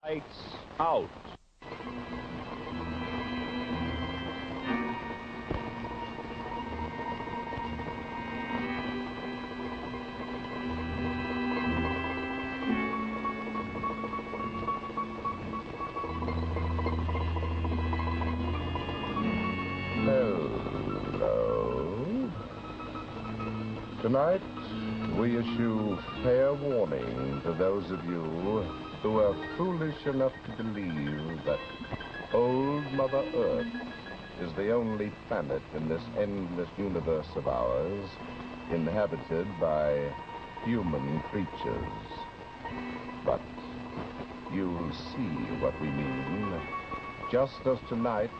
Lights out. Hello. Tonight, we issue fair warning to those of you who are foolish enough to believe that old Mother Earth is the only planet in this endless universe of ours inhabited by human creatures. But you'll see what we mean, just as tonight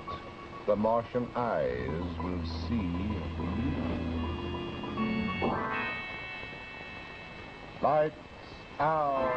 the Martian eyes will see you. Lights out.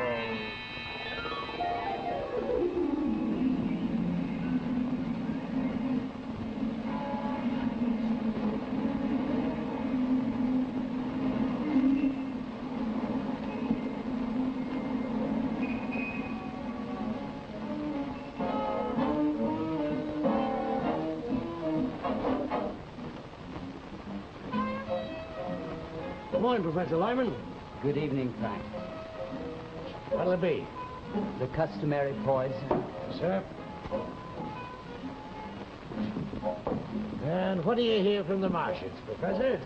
Good morning, Professor Lyman. Good evening, Frank. What'll it be? The customary poison. Sir? And what do you hear from the Martians, Professor?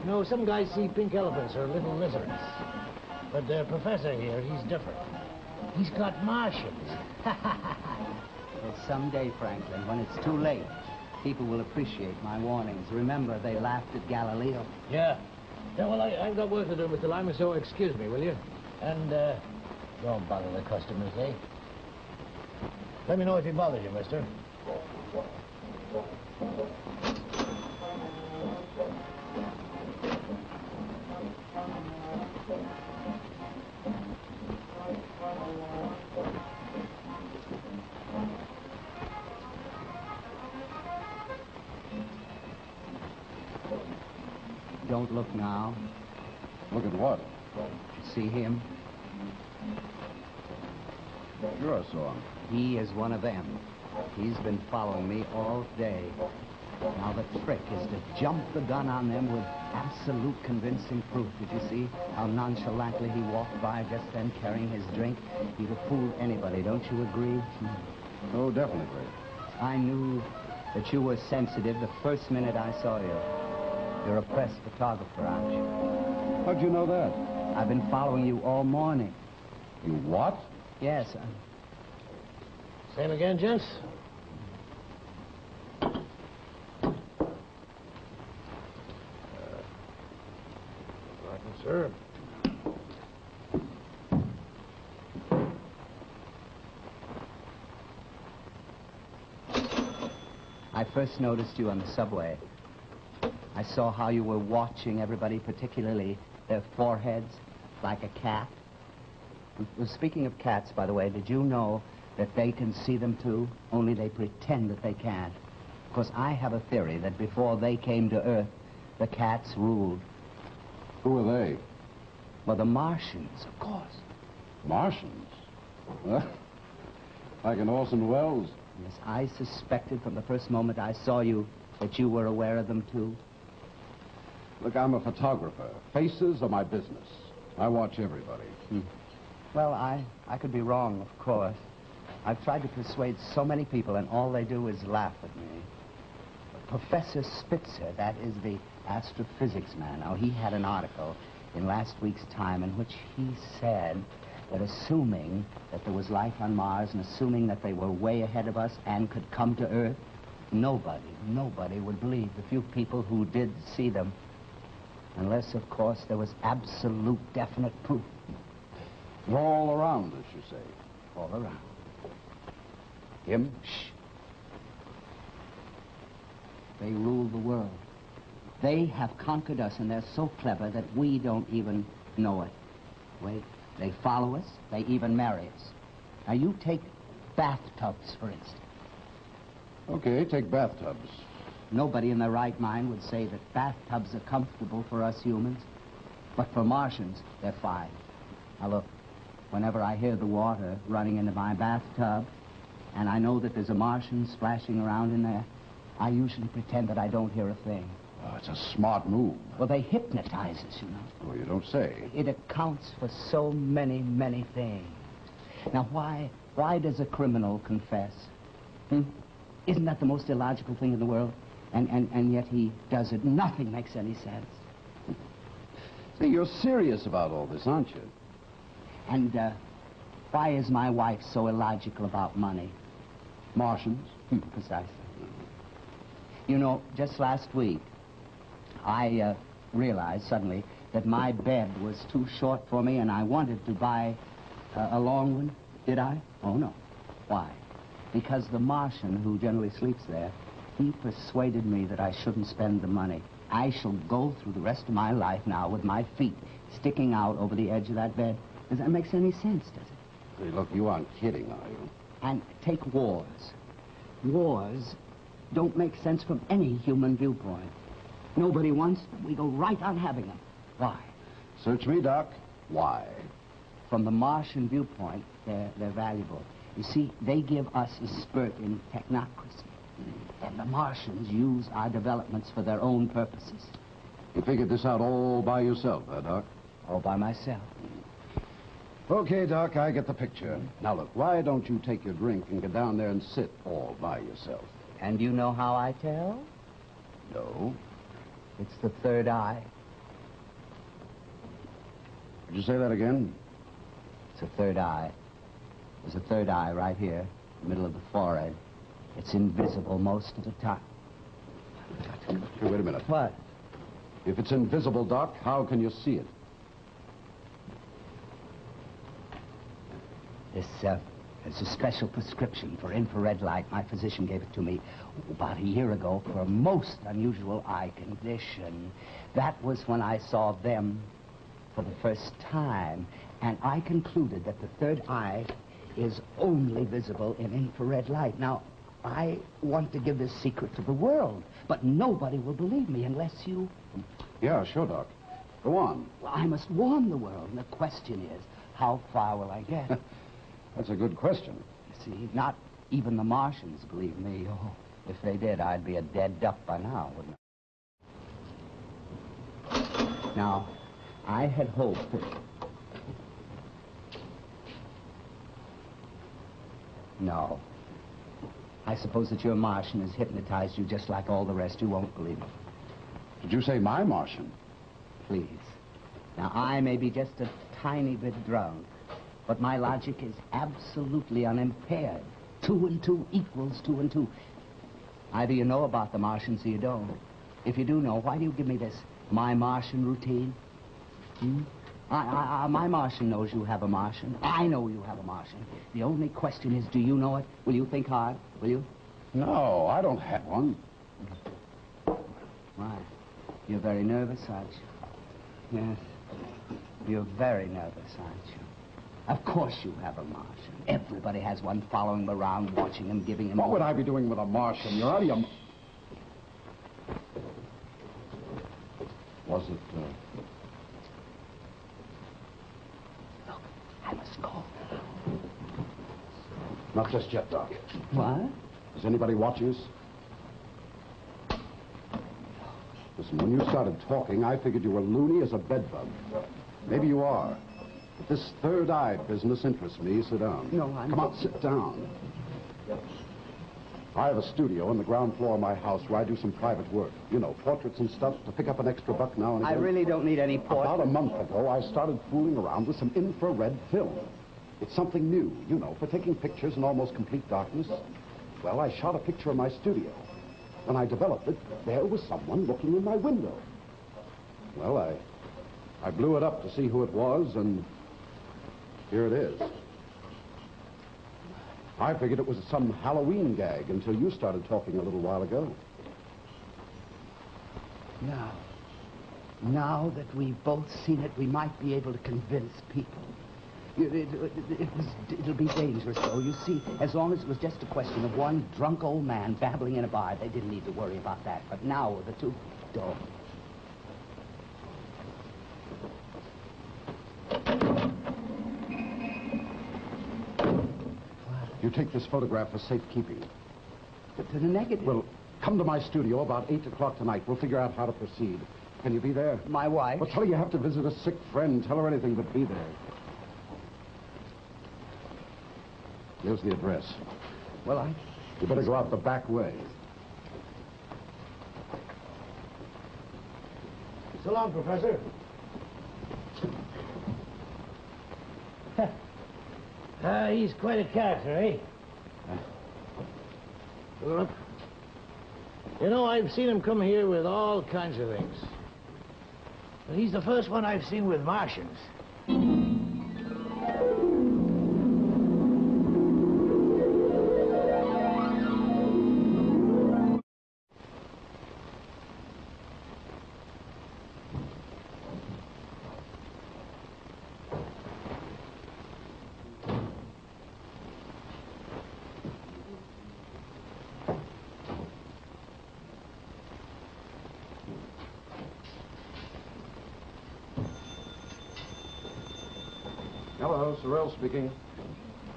No, some guys see pink elephants or little lizards. But the Professor here, he's different. He's got Martians. Well, someday, Franklin, when it's too late, people will appreciate my warnings. Remember, they laughed at Galileo. Yeah. Yeah, well, I've got work to do, Mr. Lyman, so excuse me, will you? And, don't bother the customers, eh? Let me know if he bothers you, mister. Don't look now. Look at what? See him? Sure I saw him. He is one of them. He's been following me all day. Now the trick is to jump the gun on them with absolute convincing proof. Did you see how nonchalantly he walked by just then carrying his drink? He'd have fooled anybody, don't you agree? Oh, definitely. I knew that you were sensitive the first minute I saw you. You're a press photographer, aren't you? How'd you know that? I've been following you all morning. You what? Yes, Same again, gents? Sir. I first noticed you on the subway. I saw how you were watching everybody, particularly their foreheads, like a cat. Well, speaking of cats, by the way, did you know that they can see them too? Only they pretend that they can't. Because I have a theory that before they came to Earth, the cats ruled. Who are they? Well, the Martians, of course. Martians? Huh? Like in Orson Welles? Yes, I suspected from the first moment I saw you that you were aware of them too. Look, I'm a photographer. Faces are my business. I watch everybody. Well, I could be wrong, of course. I've tried to persuade so many people, and all they do is laugh at me. Professor Spitzer, that is the astrophysics man. Now, he had an article in last week's Time in which he said that assuming that there was life on Mars and assuming that they were way ahead of us and could come to Earth, nobody would believe the few people who did see them. Unless, of course, there was absolute definite proof. They're all around us, you say? All around. Him? Shh. They rule the world. They have conquered us, and they're so clever that we don't even know it. Wait, they follow us, they even marry us. Now, you take bathtubs, for instance. Okay, take bathtubs. Nobody in their right mind would say that bathtubs are comfortable for us humans. But for Martians, they're fine. Now, look, Whenever I hear the water running into my bathtub, and I know that there's a Martian splashing around in there, I usually pretend that I don't hear a thing. Oh, it's a smart move. Well, they hypnotize us, you know. Oh, you don't say. It accounts for so many, many things. Now, why does a criminal confess? Isn't that the most illogical thing in the world? And yet he does it. Nothing makes any sense. See, you're serious about all this, aren't you? And why is my wife so illogical about money? Martians? Precisely. You know, just last week, I realized suddenly that my bed was too short for me, and I wanted to buy a long one. Did I? Oh, no. Why? Because the Martian, who generally sleeps there, he persuaded me that I shouldn't spend the money. I shall go through the rest of my life now with my feet sticking out over the edge of that bed. Does that make any sense, does it? Hey, look, you aren't kidding, are you? And take wars. Wars don't make sense from any human viewpoint. Nobody wants them. We go right on having them. Why? Search me, Doc. Why? From the Martian viewpoint, they're valuable. You see, they give us a spurt in technocracy. And the Martians use our developments for their own purposes. You figured this out all by yourself, huh, Doc? All by myself. Okay, Doc, I get the picture. Now, look, why don't you take your drink and get down there and sit all by yourself? And you know how I tell? No. It's the third eye. Could you say that again? It's a third eye. There's a third eye right here, in the middle of the forehead. It's invisible most of the time. Hey, wait a minute. What? If it's invisible, Doc, how can you see it? There's a special prescription for infrared light. My physician gave it to me about a year ago for a most unusual eye condition. That was when I saw them for the first time, and I concluded that the third eye is only visible in infrared light. Now, I want to give this secret to the world, but nobody will believe me unless you... Yeah, sure, Doc. Go on. Well, I must warn the world, and the question is, how far will I get? That's a good question. You see, not even the Martians believe me. Oh, if they did, I'd be a dead duck by now, wouldn't I? Now, I had hoped that... No. I suppose that your Martian has hypnotized you just like all the rest. You won't believe it. Did you say my Martian? Please. Now, I may be just a tiny bit drunk, but my logic is absolutely unimpaired. 2 and 2 equals 2 and 2. Either you know about the Martians or you don't. If you do know, why do you give me this my Martian routine? My Martian knows you have a Martian. I know you have a Martian. The only question is, do you know it? Will you think hard? Will you? No, I don't have one. Why? You're very nervous, aren't you? Yes. You're very nervous, aren't you? Of course you have a Martian. Everybody has one following him around, watching him, giving him... What would I be doing with a Martian? You're out of your... Was it, Look, I must go. Not just yet, Doc. What? Is anybody watching us? Listen, when you started talking, I figured you were loony as a bedbug. Maybe you are. But this third eye business interests me. Sit down. No, I'm... Come on, sit down. I have a studio on the ground floor of my house where I do some private work. You know, portraits and stuff to pick up an extra buck now and again. I really don't need any portraits. About a month ago, I started fooling around with some infrared film. It's something new, you know, for taking pictures in almost complete darkness. Well, I shot a picture of my studio. When I developed it, there was someone looking in my window. Well, I blew it up to see who it was, and here it is. I figured it was some Halloween gag until you started talking a little while ago. Now that we've both seen it, we might be able to convince people. It'll be dangerous, though. You see, as long as it was just a question of one drunk old man babbling in a bar, they didn't need to worry about that. But now the two don't. You take this photograph for safekeeping. To the negative. Well, come to my studio about 8 o'clock tonight. We'll figure out how to proceed. Can you be there? My wife? Well, tell her you have to visit a sick friend. Tell her anything, but be there. Here's the address. Well, You better go out the back way. So long, Professor. He's quite a character, eh? Look. You know, I've seen him come here with all kinds of things. But he's the first one I've seen with Martians. Hello, Sorrell speaking.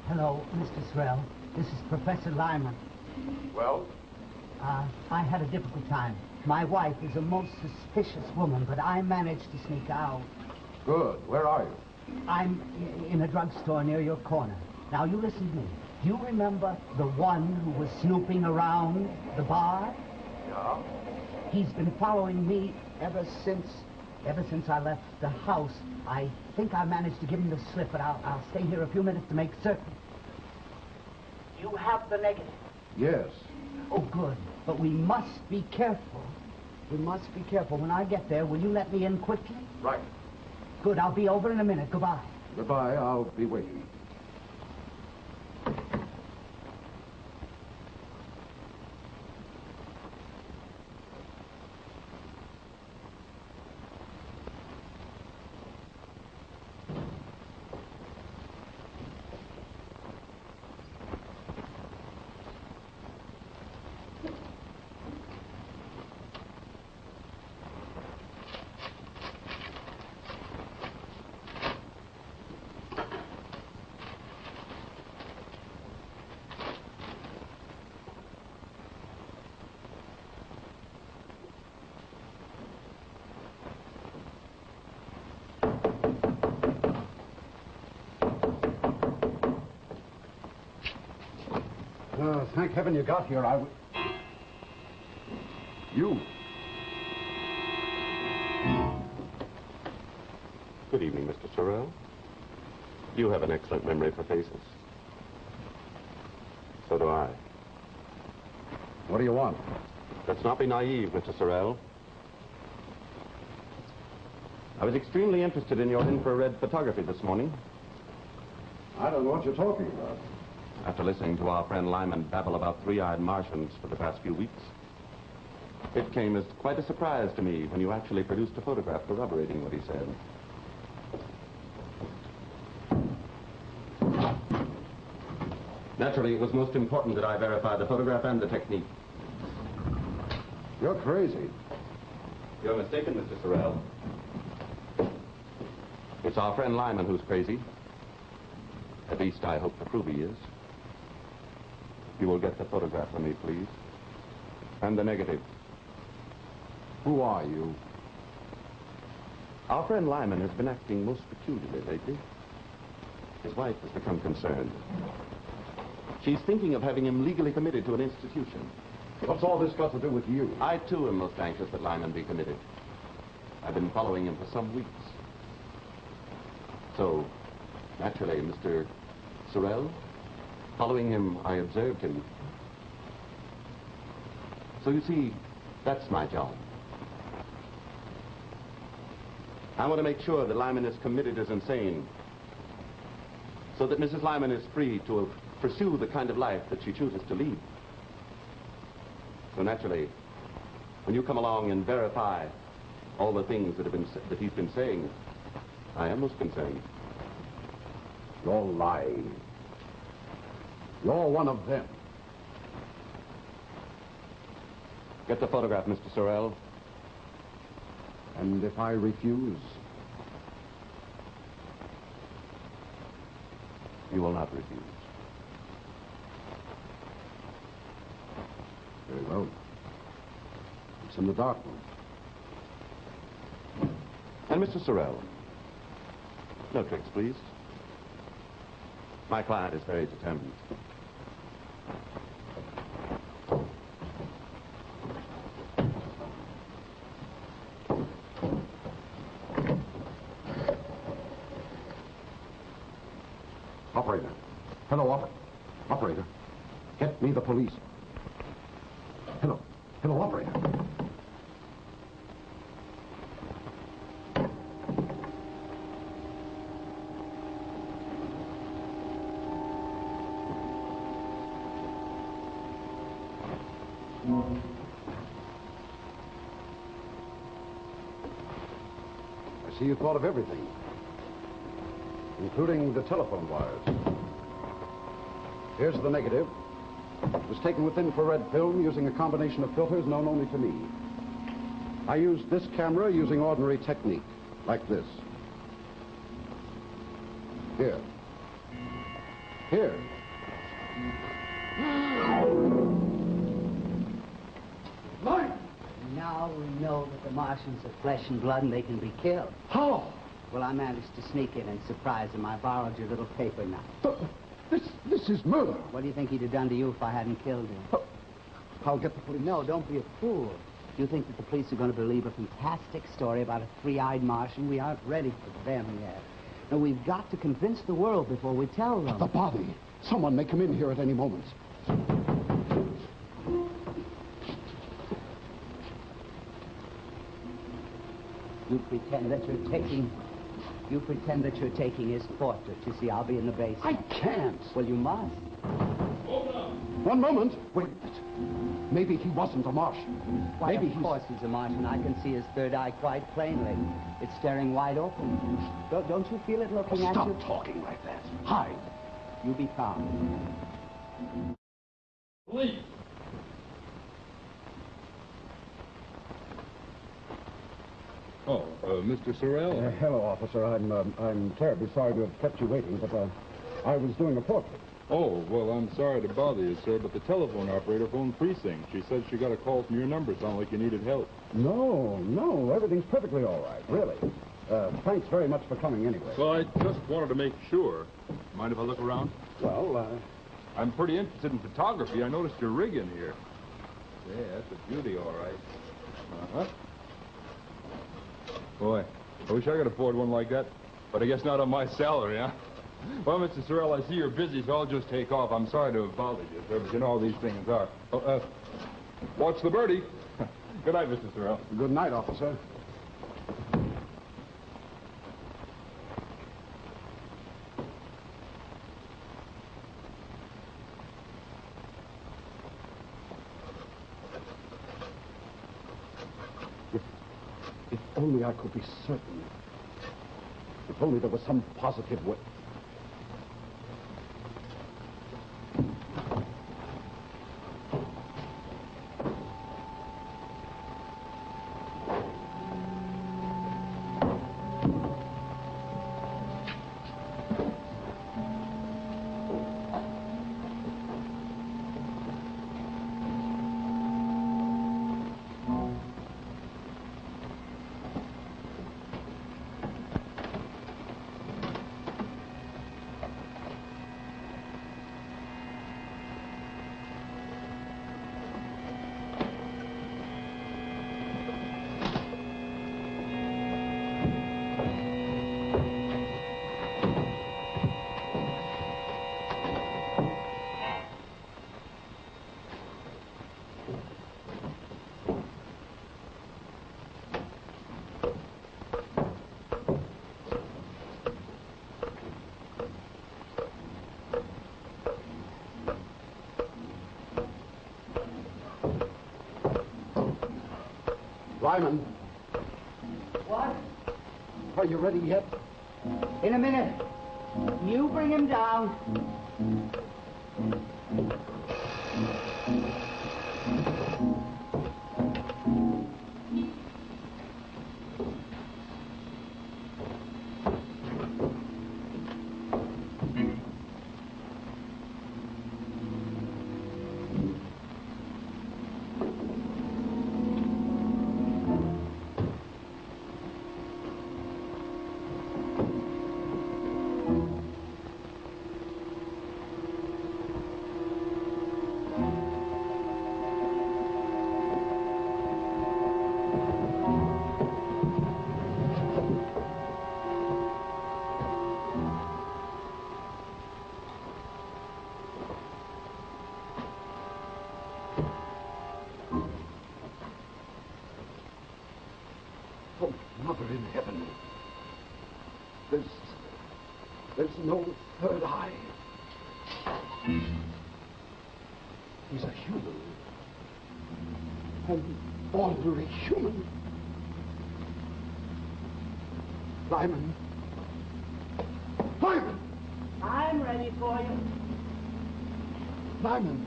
Hello, Mr. Sorrell. This is Professor Lyman. Well? I had a difficult time. My wife is a most suspicious woman, but I managed to sneak out. Good. Where are you? I'm in a drugstore near your corner. Now, you listen to me. Do you remember the one who was snooping around the bar? Yeah? He's been following me ever since I left the house. I think I managed to give him the slip, but I'll stay here a few minutes to make certain. You have the negative. Yes. Oh, good. But we must be careful. We must be careful. When I get there, will you let me in quickly? Right. Good. I'll be over in a minute. Goodbye. Goodbye. I'll be waiting. Thank heaven you got here. You. Good evening, Mr. Sorrell. You have an excellent memory for faces. So do I. What do you want? Let's not be naive, Mr. Sorrell. I was extremely interested in your infrared photography this morning. I don't know what you're talking about. After listening to our friend Lyman babble about three-eyed Martians for the past few weeks, it came as quite a surprise to me when you actually produced a photograph corroborating what he said. Naturally, it was most important that I verify the photograph and the technique. You're crazy. You're mistaken, Mr. Sorrell. It's our friend Lyman who's crazy. At least I hope to prove he is. You will get the photograph for me, please. And the negative. Who are you? Our friend Lyman has been acting most peculiarly lately. His wife has become concerned. She's thinking of having him legally committed to an institution. What's all this got to do with you? I, too, am most anxious that Lyman be committed. I've been following him for some weeks. So, naturally, Mr. Sorrell, following him, I observed him. So you see, that's my job. I want to make sure that Lyman is committed as insane, so that Mrs. Lyman is free to pursue the kind of life that she chooses to lead. So naturally, when you come along and verify all the things that he's been saying, I am most concerned. You're lying. You're one of them. Get the photograph, Mr. Sorrell. And if I refuse? You will not refuse. Very well. It's in the dark room. And Mr. Sorrell. No tricks, please. My client is very determined. Operator. Hello, operator. Get me the police. Hello. Hello, operator. I see you thought of everything, including the telephone wires. Here's the negative. It was taken with infrared film using a combination of filters known only to me. I used this camera using ordinary technique, like this. Here. Here. Light! Now we know that the Martians are flesh and blood and they can be killed. How? Well, I managed to sneak in and surprise him. I borrowed your little paper knife. But this is murder. What do you think he'd have done to you if I hadn't killed him? I'll get the police. No, don't be a fool. You think that the police are going to believe a fantastic story about a three-eyed Martian? We aren't ready for them yet. No, we've got to convince the world before we tell them. The body. Someone may come in here at any moment. You pretend that you're taking his portrait. You see, I'll be in the basement. I can't. Well, you must. One moment. Wait a minute. Maybe he wasn't a Martian. Why, Maybe of course he's a Martian. I can see his third eye quite plainly. It's staring wide open. Don't you feel it looking at you? Stop talking like that. Hide. You be calm. Police! Oh, Mr. Sorrell? Hello, officer. I'm terribly sorry to have kept you waiting, but I was doing a portrait. Oh, well, I'm sorry to bother you, sir, but the telephone operator phoned precinct. She said she got a call from your number. Sounded like you needed help. No, everything's perfectly all right, really. Thanks very much for coming anyway. Well, I just wanted to make sure. Mind if I look around? Well, I'm pretty interested in photography. I noticed your rig in here. Yeah, that's a beauty, all right. Uh-huh. Boy, I wish I could afford one like that, but I guess not on my salary, huh? Well, Mr. Sorrell, I see you're busy, so I'll just take off. I'm sorry to have bothered you, sir, but you know how these things are. Oh, watch the birdie. Good night, Mr. Sorrell. good night, officer. If only I could be certain. If only there was some positive way. Lyman. What? Are you ready yet? In a minute. You bring him down. no third eye. He's a human. An ordinary human. Lyman. Lyman! I'm ready for you. Lyman,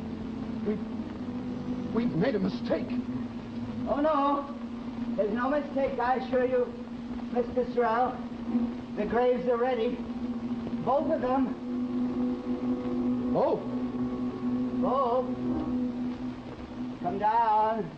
we've made a mistake. Oh, no. There's no mistake, I assure you, Mr. Sorrell. The graves are ready. Both of them. Oh! Both. Come down.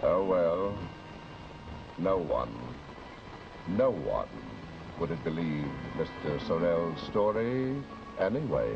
Oh, well, no one would have believed Mr. Sorrell's story anyway.